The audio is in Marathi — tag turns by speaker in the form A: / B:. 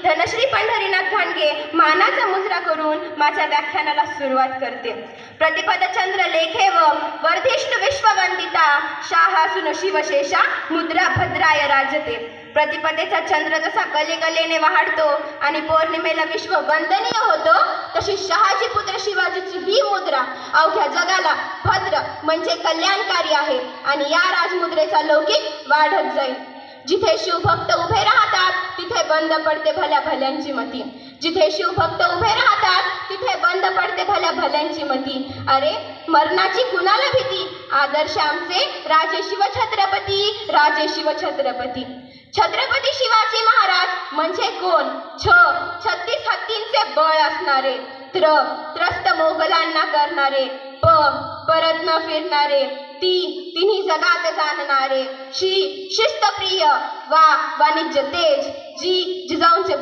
A: धनश्री पंढरीनाथ घाणगे मानाचा मुजरा करून माझ्या व्याख्यानाला सुरुवात करते. प्रतिपद चंद्र लेखे व वर्धिष्णु विश्ववंदिता शाहासुन शिवशेषा मुद्रा भद्राय राजते. प्रतिपदेचा चंद्र जसा गलेगलेने वाढतो आणि पौर्णिमेला विश्व वंदनीय होतो, तशी शहाजी पुत्र शिवाजीची ही मुद्रा अवघ्या जगाला भद्र म्हणजे कल्याणकारी आहे आणि या राजमुद्रेचा लौकिक वाढत जाईल. जिथे शिवभक्त उभे राहतात तिथे बंद पडते भल्या भल्यांची मती. जिथे शिवभक्त उभे राहतात तिथे बंद पडते भल्या भल्यांची मती. अरे मरणाची कुणाला भीती, आदर्श आमचे राजे शिवछत्रपती, राजे शिवछत्रपती. छत्रपती शिवाजी महाराज म्हणजे कोण? 36 हत्तींचे बळ असणारे, त्रस्त मोगलांना करणारे, परत न फिरणारे, तिन्ही जगात जाणणारे, शिस्तप्रिय वाणिज्य तेज, जिजाऊंचे